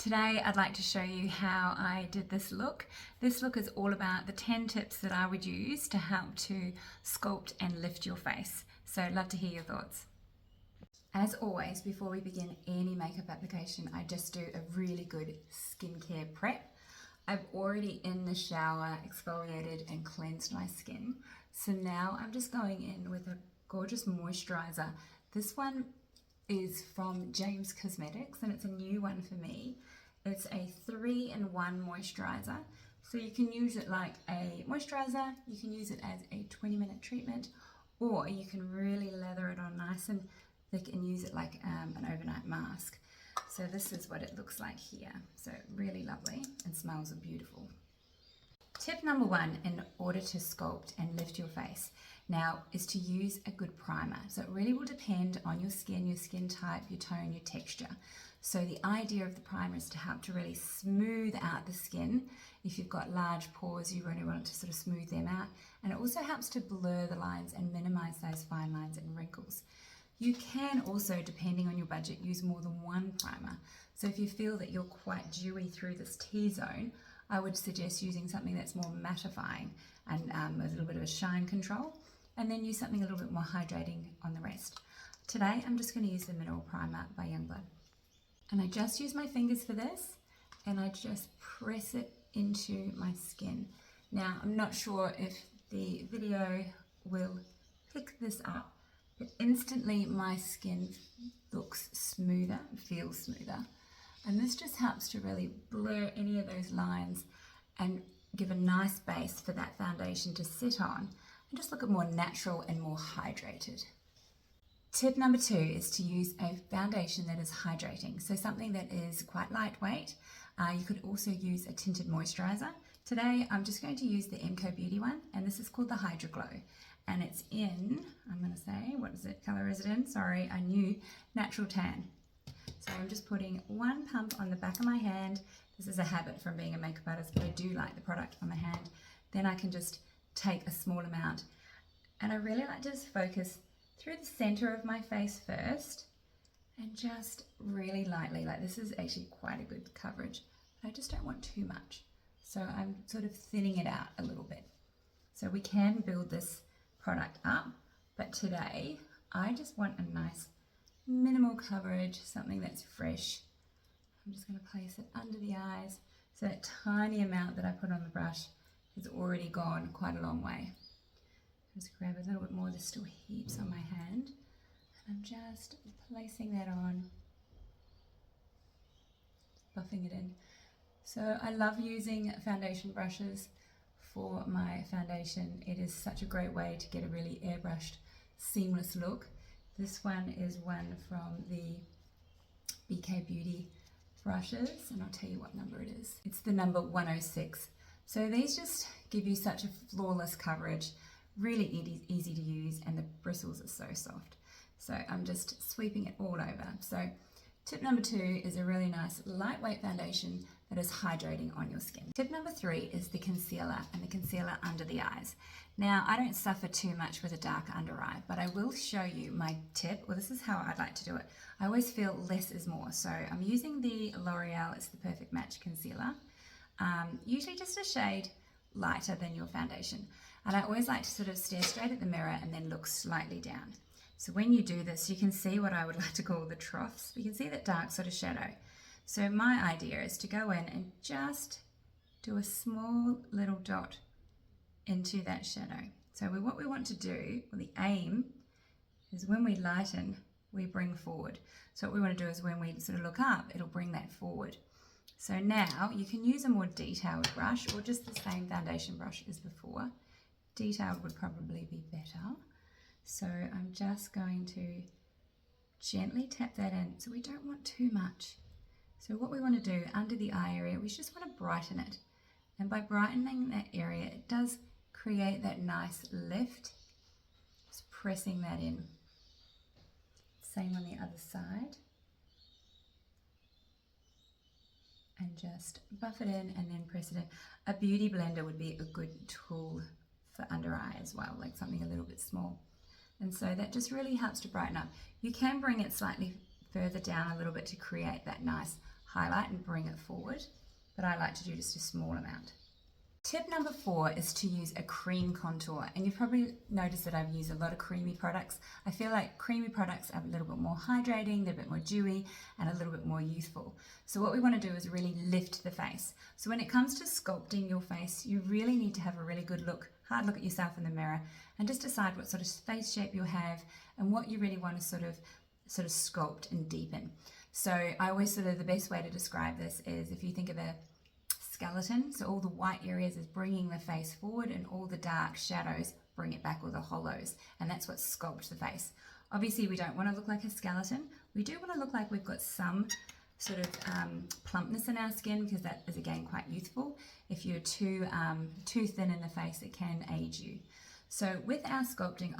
Today I'd like to show you how I did this look. This look is all about the 10 tips that I would use to help to sculpt and lift your face. So I'd love to hear your thoughts. As always, before we begin any makeup application, I just do a really good skincare prep. I've already in the shower exfoliated and cleansed my skin. So now I'm just going in with a gorgeous moisturiser. This one is from James Cosmetics and it's a new one for me. It's a 3-in-1 moisturiser. So you can use it like a moisturiser, you can use it as a 20-minute treatment, or you can really lather it on nice and thick and use it like an overnight mask. So this is what it looks like here. So really lovely and smells beautiful. Tip number 1 in order to sculpt and lift your face now is to use a good primer. So it really will depend on your skin type, your tone, your texture. So the idea of the primer is to help to really smooth out the skin. If you've got large pores, you really want it to sort of smooth them out. And it also helps to blur the lines and minimize those fine lines and wrinkles. You can also, depending on your budget, use more than one primer. So if you feel that you're quite dewy through this T-zone, I would suggest using something that's more mattifying and a little bit of a shine control, and then use something a little bit more hydrating on the rest. Today, I'm just going to use the Mineral Primer by Youngblood. And I just use my fingers for this, and I just press it into my skin. Now, I'm not sure if the video will pick this up, but instantly my skin looks smoother, feels smoother. And this just helps to really blur any of those lines and give a nice base for that foundation to sit on and just look more natural and more hydrated. Tip number 2 is to use a foundation that is hydrating. So something that is quite lightweight. You could also use a tinted moisturiser. Today I'm just going to use the McoBeauty one, and this is called the Hydra Glow. And it's in, I'm going to say, what is it, colour is it in? Sorry, I knew, natural tan. So I'm just putting one pump on the back of my hand. This is a habit from being a makeup artist, but I do like the product on the hand. Then I can just take a small amount. And I really like to just focus through the center of my face first and just really lightly, like this is actually quite a good coverage, but I just don't want too much. So I'm sort of thinning it out a little bit. So we can build this product up, but today I just want a nice minimal coverage, something that's fresh. I'm just going to place it under the eyes. So that tiny amount that I put on the brush has already gone quite a long way. Just grab a little bit more, there's still heaps on my hand. And I'm just placing that on, buffing it in. So I love using foundation brushes for my foundation. It is such a great way to get a really airbrushed, seamless look. This one is one from the McoBeauty brushes, and I'll tell you what number it is. It's the number 106. So these just give you such a flawless coverage, really easy to use, and the bristles are so soft. So I'm just sweeping it all over. So tip number 2 is a really nice lightweight foundation that is hydrating on your skin. Tip number 3 is the concealer, and the concealer under the eyes. Now, I don't suffer too much with a dark under eye, but I will show you my tip. Well, this is how I'd like to do it. I always feel less is more. So I'm using the L'Oreal, it's the Perfect Match Concealer. Usually just a shade lighter than your foundation. And I always like to sort of stare straight at the mirror and then look slightly down. So when you do this, you can see what I would like to call the troughs. You can see that dark sort of shadow. So my idea is to go in and just do a small little dot into that shadow. So what we want to do, well, the aim is when we lighten, we bring forward. So what we want to do is when we sort of look up, it'll bring that forward. So now you can use a more detailed brush or just the same foundation brush as before. Detailed would probably be better. So I'm just going to gently tap that in. So we don't want too much. So what we want to do under the eye area, we just want to brighten it. And by brightening that area, it does create that nice lift. Just pressing that in. Same on the other side. And just buff it in and then press it in. A beauty blender would be a good tool for under eye as well, like something a little bit small. And so that just really helps to brighten up. You can bring it slightly further down a little bit to create that nice highlight and bring it forward, but I like to do just a small amount. Tip number 4 is to use a cream contour, and you've probably noticed that I've used a lot of creamy products. I feel like creamy products are a little bit more hydrating, they're a bit more dewy, and a little bit more youthful. So what we want to do is really lift the face. So when it comes to sculpting your face, you really need to have a really good look, hard look at yourself in the mirror, and just decide what sort of face shape you have and what you really want to sort of sculpt and deepen. So I always the best way to describe this is if you think of a skeleton, so all the white areas is bringing the face forward and all the dark shadows bring it back, or the hollows, and that's what sculpts the face. Obviously we don't want to look like a skeleton. We do want to look like we've got some sort of plumpness in our skin, because that is again quite youthful. If you're too thin in the face, it can age you. So with our sculpting,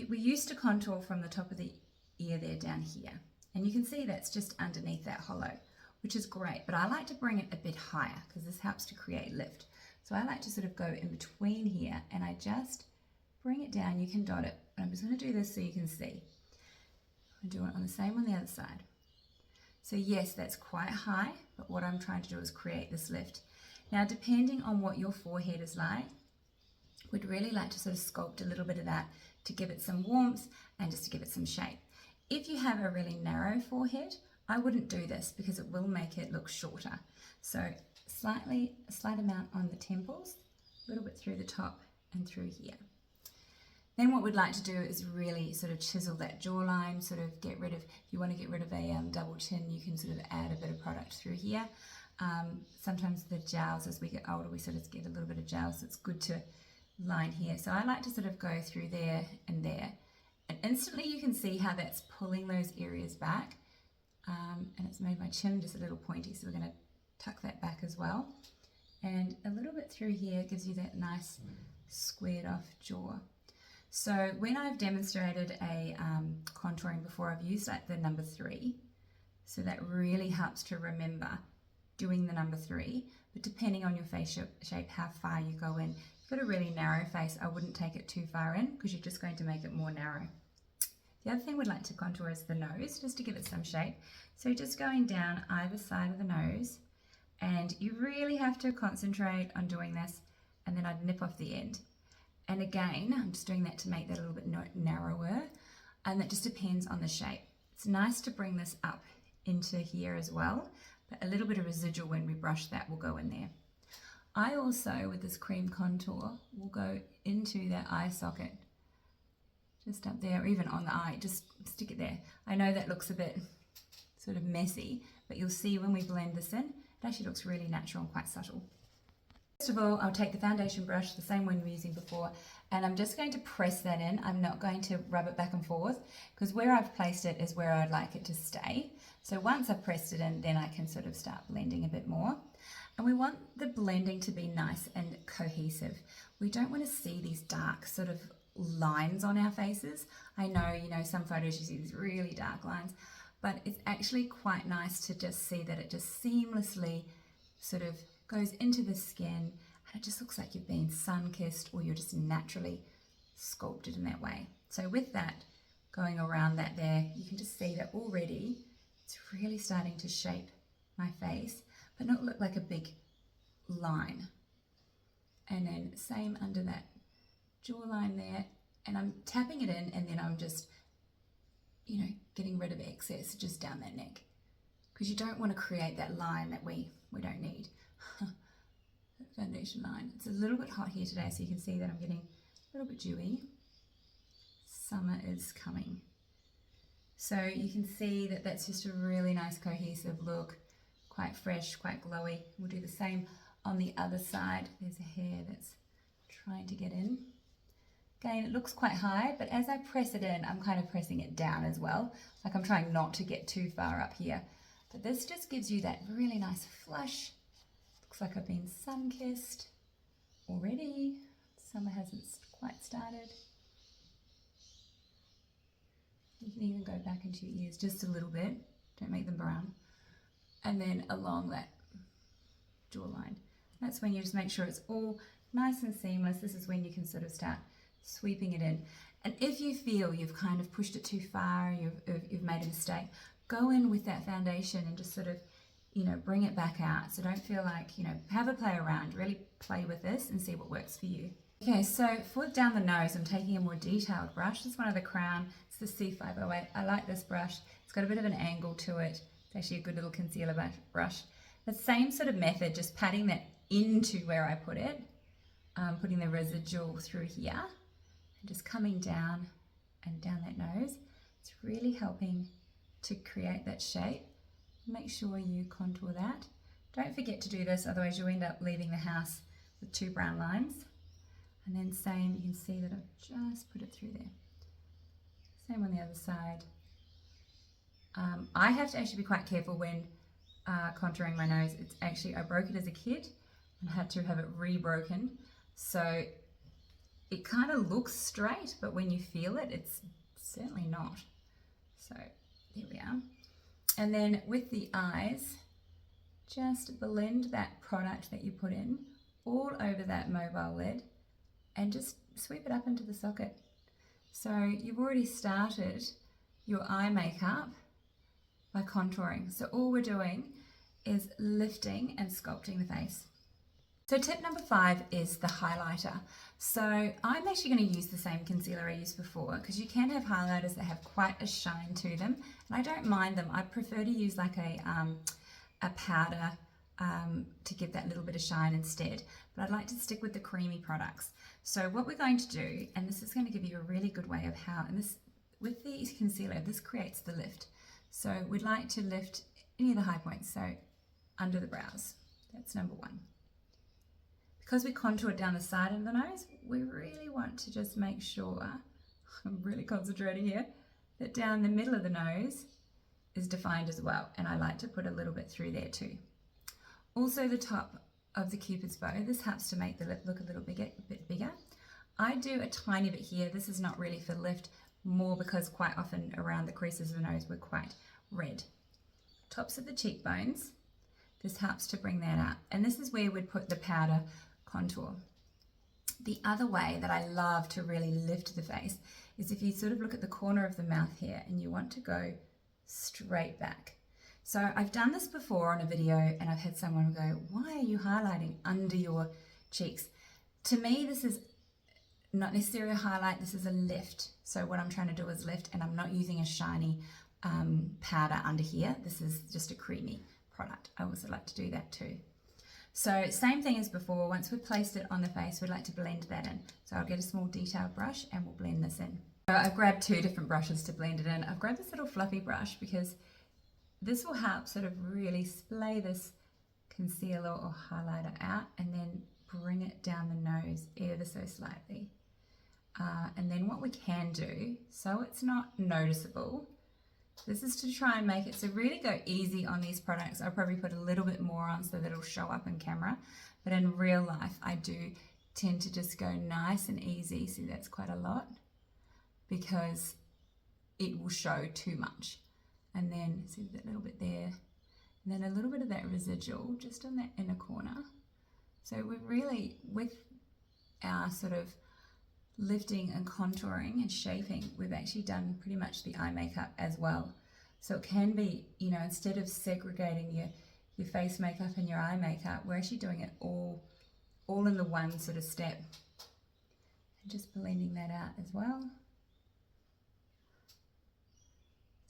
we used to contour from the top of the ear there down here, and you can see that's just underneath that hollow, which is great, but I like to bring it a bit higher because this helps to create lift. So I like to sort of go in between here and I just bring it down. You can dot it, but I'm just going to do this so you can see. I'm doing it on the same on the other side. So yes, that's quite high, but what I'm trying to do is create this lift. Now, depending on what your forehead is like, we'd really like to sort of sculpt a little bit of that to give it some warmth and just to give it some shape. If you have a really narrow forehead, I wouldn't do this because it will make it look shorter. So a slight amount on the temples, a little bit through the top and through here. Then what we'd like to do is really sort of chisel that jawline, sort of get rid of, if you want to get rid of a double chin, you can sort of add a bit of product through here. Sometimes the jowls, as we get older, we sort of get a little bit of jowls, so it's good to line here. So I like to sort of go through there and there. And instantly you can see how that's pulling those areas back. And it's made my chin just a little pointy, so we're going to tuck that back as well. And a little bit through here gives you that nice squared off jaw. So when I've demonstrated a contouring before, I've used like the number 3. So that really helps to remember doing the number 3. But depending on your face shape, how far you go in. If you've got a really narrow face, I wouldn't take it too far in because you're just going to make it more narrow. The other thing we'd like to contour is the nose, just to give it some shape. So just going down either side of the nose, and you really have to concentrate on doing this, and then I'd nip off the end. And again, I'm just doing that to make that a little bit narrower, and that just depends on the shape. It's nice to bring this up into here as well, but a little bit of residual when we brush that will go in there. I also, with this cream contour, will go into that eye socket, just up there, or even on the eye, just stick it there. I know that looks a bit sort of messy, but you'll see when we blend this in, it actually looks really natural and quite subtle. First of all, I'll take the foundation brush, the same one we were using before, and I'm just going to press that in. I'm not going to rub it back and forth, because where I've placed it is where I'd like it to stay. So once I've pressed it in, then I can sort of start blending a bit more. And we want the blending to be nice and cohesive. We don't want to see these dark sort of lines on our faces. I know, some photos you see these really dark lines, but it's actually quite nice to just see that it just seamlessly sort of goes into the skin, and it just looks like you've been sun-kissed, or you're just naturally sculpted in that way. So with that going around that there, you can just see that already it's really starting to shape my face, but not look like a big line. And then same under that jawline there, and I'm tapping it in, and then I'm just getting rid of excess just down that neck, because you don't want to create that line that we don't need. Foundation line. It's a little bit hot here today, so you can see that I'm getting a little bit dewy. Summer is coming, so you can see that that's just a really nice cohesive look, quite fresh, quite glowy. We'll do the same on the other side. There's a hair that's trying to get in. Again, it looks quite high, but as I press it in, I'm kind of pressing it down as well. Like I'm trying not to get too far up here. But this just gives you that really nice flush. Looks like I've been sun-kissed already. Summer hasn't quite started. You can even go back into your ears just a little bit. Don't make them brown. And then along that jawline. That's when you just make sure it's all nice and seamless. This is when you can sort of start sweeping it in. And if you feel you've kind of pushed it too far, you've made a mistake, go in with that foundation and just sort of you know, bring it back out. So don't feel like, you know, have a play around, really play with this and see what works for you. Okay, so for down the nose, I'm taking a more detailed brush. This is one of the Crown, it's the C508. I like this brush. It's got a bit of an angle to it. It's actually a good little concealer brush. The same sort of method, just patting that into where I put it, putting the residual through here, and just coming down and down that nose. It's really helping to create that shape. Make sure you contour that. Don't forget to do this, otherwise you'll end up leaving the house with 2 brown lines. And then same, you can see that I've just put it through there. Same on the other side. I have to actually be quite careful when contouring my nose. It's actually, I broke it as a kid and had to have it re-broken. So it kind of looks straight, but when you feel it, it's certainly not. So there we are. And then with the eyes, just blend that product that you put in all over that mobile lid and just sweep it up into the socket. So you've already started your eye makeup by contouring. So all we're doing is lifting and sculpting the face. So tip number 5 is the highlighter. So I'm actually going to use the same concealer I used before, because you can have highlighters that have quite a shine to them, and I don't mind them. I prefer to use like a powder to give that little bit of shine instead, but I'd like to stick with the creamy products. So what we're going to do, and this is going to give you a really good way of how, and this with the concealer, this creates the lift. So we'd like to lift any of the high points, so under the brows. That's number 1. Because we contoured down the side of the nose, we really want to just make sure, I'm really concentrating here, that down the middle of the nose is defined as well. And I like to put a little bit through there too. Also the top of the Cupid's bow, this helps to make the lip look a little bit bigger. I do a tiny bit here. This is not really for lift, more because quite often around the creases of the nose we're quite red. Tops of the cheekbones, this helps to bring that out. And this is where we'd put the powder contour. The other way that I love to really lift the face is if you sort of look at the corner of the mouth here and you want to go straight back. So I've done this before on a video and I've had someone go, why are you highlighting under your cheeks? To me, this is not necessarily a highlight, this is a lift. So what I'm trying to do is lift, and I'm not using a shiny powder under here. This is just a creamy product. I also like to do that too. So same thing as before, once we've placed it on the face, we'd like to blend that in. So I'll get a small detailed brush and we'll blend this in. So I've grabbed 2 different brushes to blend it in. I've grabbed this little fluffy brush because this will help sort of really splay this concealer or highlighter out and then bring it down the nose ever so slightly. And then what we can do, so it's not noticeable, this is to try and make it, so really go easy on these products. I'll probably put a little bit more on so that it'll show up in camera, but in real life I do tend to just go nice and easy. See, that's quite a lot because it will show too much. And then see that little bit there, and then a little bit of that residual just on that inner corner. So we're really, with our sort of lifting and contouring and shaping, we've actually done pretty much the eye makeup as well. So it can be, you know, instead of segregating your face makeup and your eye makeup, we're actually doing it all in the one sort of step. And just blending that out as well.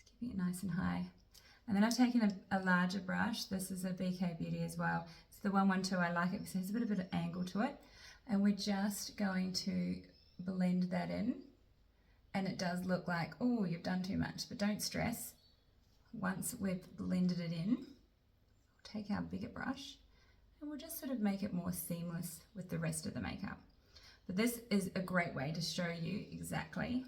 Just keeping it nice and high. And then I've taken a larger brush. This is a McoBeauty as well. It's the 112. I like it because it has a bit of an angle to it. And we're just going to blend that in, and it does look like, oh, you've done too much, but don't stress. Once we've blended it in, we'll take our bigger brush and we'll just sort of make it more seamless with the rest of the makeup. But this is a great way to show you exactly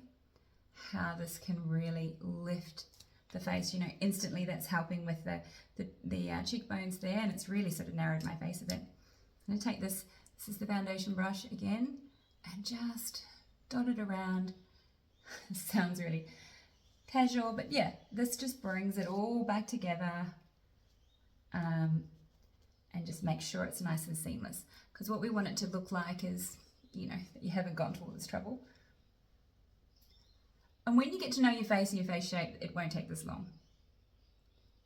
how this can really lift the face. You know, instantly that's helping with the cheekbones there, and it's really sort of narrowed my face a bit. I'm going to take this is the foundation brush again, and just dot it around. It sounds really casual, but yeah, this just brings it all back together, and just make sure it's nice and seamless, because what we want it to look like is, you know, that you haven't gone to all this trouble. And when you get to know your face and your face shape, it won't take this long.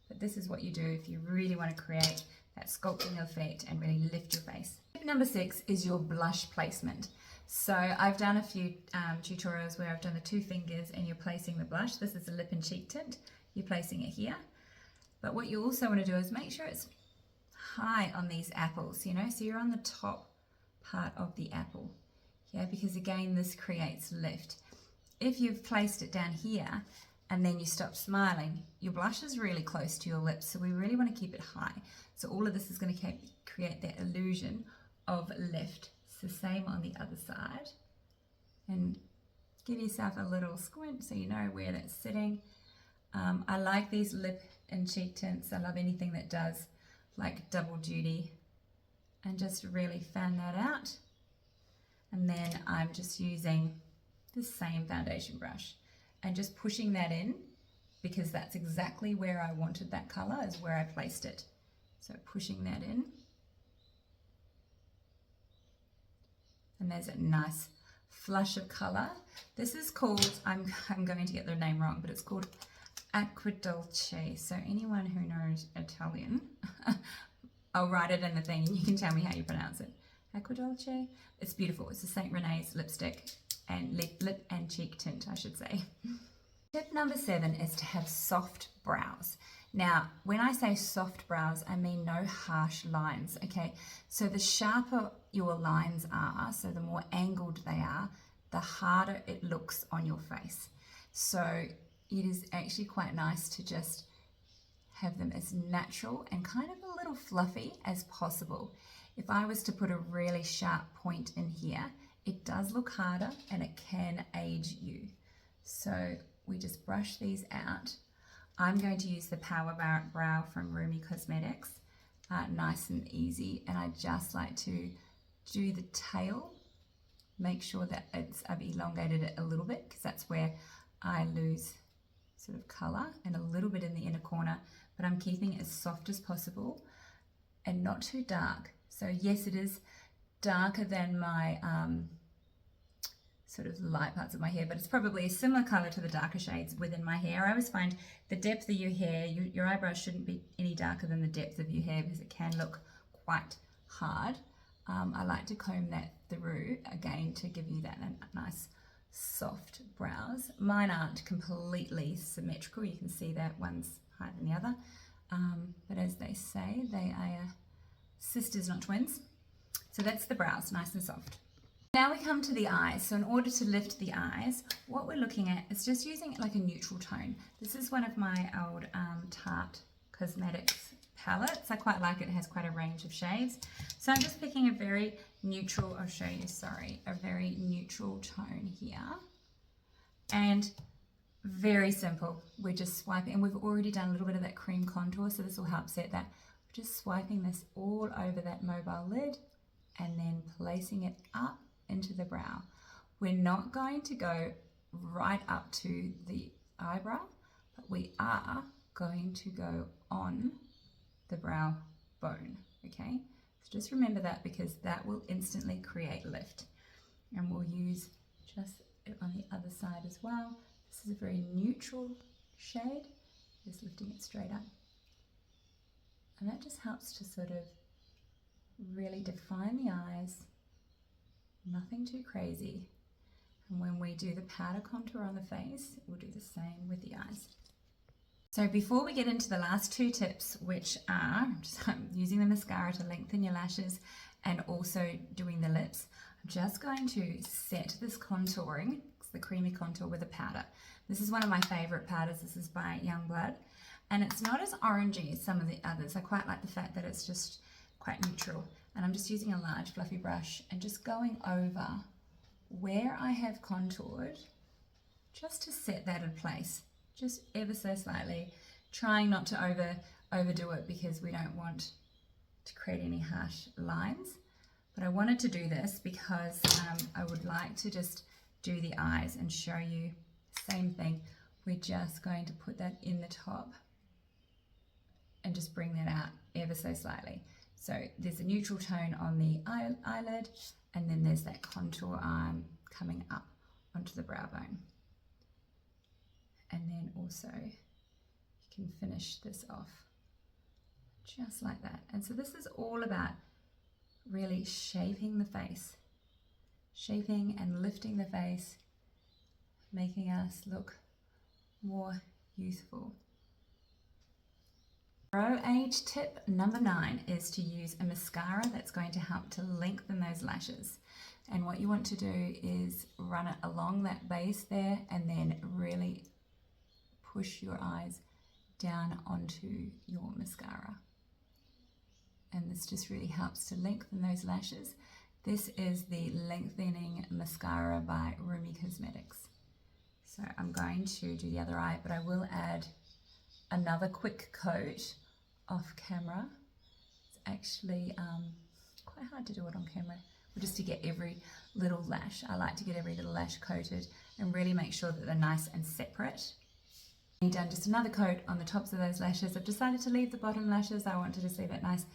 but this is what you do if you really want to create that sculpting effect and really lift your face. Tip number 6 is your blush placement. So I've done a few tutorials where I've done the 2 fingers and you're placing the blush. This is a lip and cheek tint. You're placing it here. But what you also want to do is make sure it's high on these apples, you know, so you're on the top part of the apple. Yeah, because again, this creates lift. If you've placed it down here and then you stop smiling, your blush is really close to your lips, so we really want to keep it high. So all of this is going to create that illusion of lift. It's the same on the other side. And give yourself a little squint so you know where that's sitting. I like these lip and cheek tints. I love anything that does like double duty, and just really fan that out. And then I'm just using the same foundation brush and just pushing that in, because that's exactly where I wanted that color, is where I placed it. So pushing that in, and there's a nice flush of color. This is called, I'm going to get the name wrong, but it's called Acqua Dolce. So anyone who knows Italian, I'll write it in the thing and you can tell me how you pronounce it. Acqua Dolce. It's beautiful. It's a St. Renee's lipstick and lip and cheek tint, I should say. Tip number 7 is to have soft brows. Now, when I say soft brows, I mean no harsh lines, okay? So the sharper your lines are, so the more angled they are, the harder it looks on your face. So it is actually quite nice to just have them as natural and kind of a little fluffy as possible. If I was to put a really sharp point in here, it does look harder and it can age you. So we just brush these out. I'm going to use the Power Brow from Rumi Cosmetics, nice and easy. And I just like to do the tail, make sure that I've elongated it a little bit, because that's where I lose sort of color, and a little bit in the inner corner, but I'm keeping it as soft as possible and not too dark. So yes, it is darker than my sort of light parts of my hair, but it's probably a similar color to the darker shades within my hair. I always find the depth of your hair, your eyebrows shouldn't be any darker than the depth of your hair, because it can look quite hard. I like to comb that through again to give you that nice soft brows. Mine aren't completely symmetrical. You can see that one's higher than the other. But as they say, they are sisters, not twins. So that's the brows, nice and soft. Now we come to the eyes. So in order to lift the eyes, what we're looking at is just using like a neutral tone. This is one of my old Tarte Cosmetics palettes. I quite like it. It has quite a range of shades. So I'm just picking a very neutral, I'll show you, sorry, a very neutral tone here. And very simple. We're just swiping, and we've already done a little bit of that cream contour, so this will help set that. We're just swiping this all over that mobile lid and then placing it up into the brow. We're not going to go right up to the eyebrow, but we are going to go on the brow bone, okay? So just remember that, because that will instantly create lift. And we'll use just it on the other side as well. This is a very neutral shade, just lifting it straight up. And that just helps to sort of really define the eyes, nothing too crazy. And when we do the powder contour on the face, we'll do the same with the eyes. So before we get into the last 2 tips, which are I'm using the mascara to lengthen your lashes and also doing the lips, I'm just going to set this contouring, it's the creamy contour, with a powder. This is one of my favorite powders. This is by Youngblood, and it's not as orangey as some of the others. I quite like the fact that it's just quite neutral. And I'm just using a large fluffy brush and just going over where I have contoured, just to set that in place, just ever so slightly, trying not to overdo it, because we don't want to create any harsh lines. But I wanted to do this because I would like to just do the eyes and show you same thing. We're just going to put that in the top and just bring that out ever so slightly. So there's a neutral tone on the eyelid, and then there's that contour arm coming up onto the brow bone. And then also you can finish this off just like that. And so this is all about really shaping the face, shaping and lifting the face, making us look more youthful. Pro age tip number 9 is to use a mascara that's going to help to lengthen those lashes. And what you want to do is run it along that base there and then really push your eyes down onto your mascara. And this just really helps to lengthen those lashes. This is the Lengthening Mascara by Rumi Cosmetics. So I'm going to do the other eye, but I will add another quick coat off camera. It's actually quite hard to do it on camera, but just to get every little lash. I like to get every little lash coated and really make sure that they're nice and separate. I've done just another coat on the tops of those lashes. I've decided to leave the bottom lashes. I want to just leave it nice,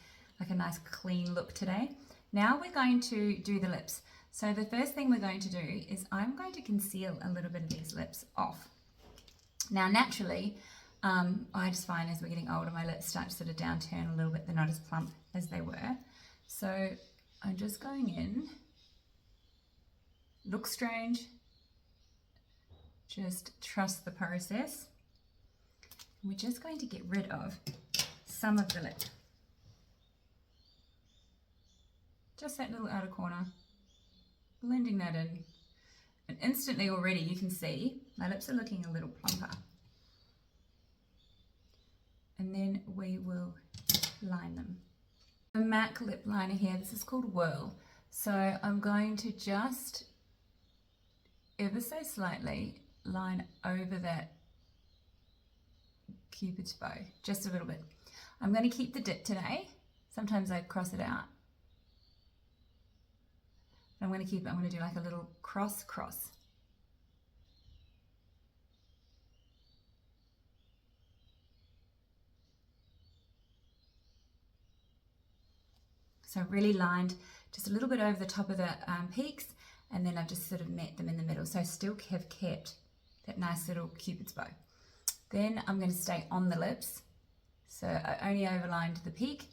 like a nice clean look today. Now we're going to do the lips. So the first thing we're going to do is I'm going to conceal a little bit of these lips off. Now naturally, I just find as we're getting older, my lips start to sort of downturn a little bit. They're not as plump as they were. So I'm just going in. Looks strange. Just trust the process. We're just going to get rid of some of the lip. Just that little outer corner. Blending that in. And instantly already you can see my lips are looking a little plumper. And then we will line them. The MAC lip liner here, this is called Whirl. So I'm going to just ever so slightly line over that Cupid's bow, just a little bit. I'm going to keep the dip today. Sometimes I cross it out. I'm going to keep it, I'm going to do like a little cross. So I've really lined just a little bit over the top of the peaks, and then I've just sort of met them in the middle. So I still have kept that nice little Cupid's bow. Then I'm going to stay on the lips. So I only overlined the peak,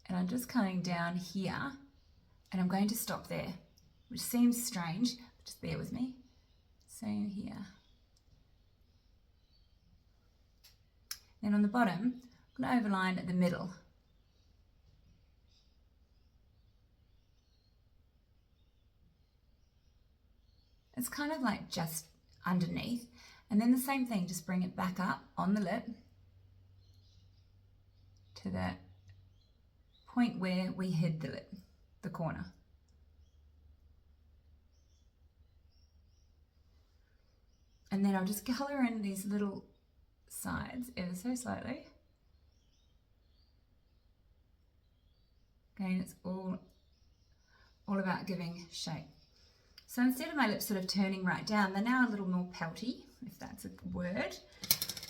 and I'm just coming down here, and I'm going to stop there, which seems strange, but just bear with me. Same here. Then on the bottom, I'm going to overline at the middle. It's kind of like just underneath. And then the same thing, just bring it back up on the lip to that point where we hid the lip, the corner. And then I'll just colour in these little sides ever so slightly. Again, it's all about giving shape. So instead of my lips sort of turning right down, they're now a little more pelty, if that's a word.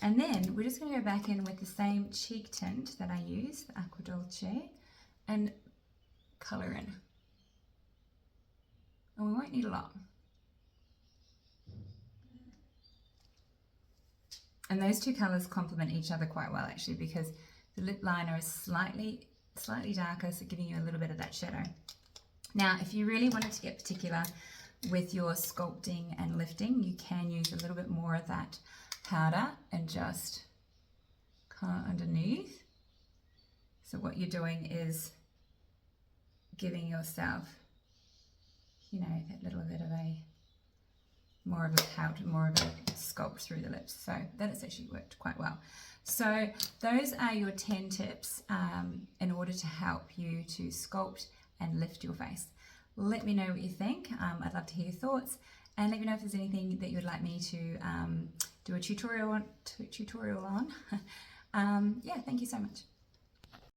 And then we're just going to go back in with the same cheek tint that I use, the Aqua Dolce, and colour in. And we won't need a lot. And those two colours complement each other quite well actually, because the lip liner is slightly darker, so giving you a little bit of that shadow. Now, if you really wanted to get particular with your sculpting and lifting, you can use a little bit more of that powder and just kind of underneath. So what you're doing is giving yourself, you know, that little bit of a more of a pout, more of a sculpt through the lips. So that has actually worked quite well. So those are your 10 tips in order to help you to sculpt and lift your face. Let me know what you think. I'd love to hear your thoughts, and let me know if there's anything that you'd like me to do a tutorial on. Yeah, thank you so much.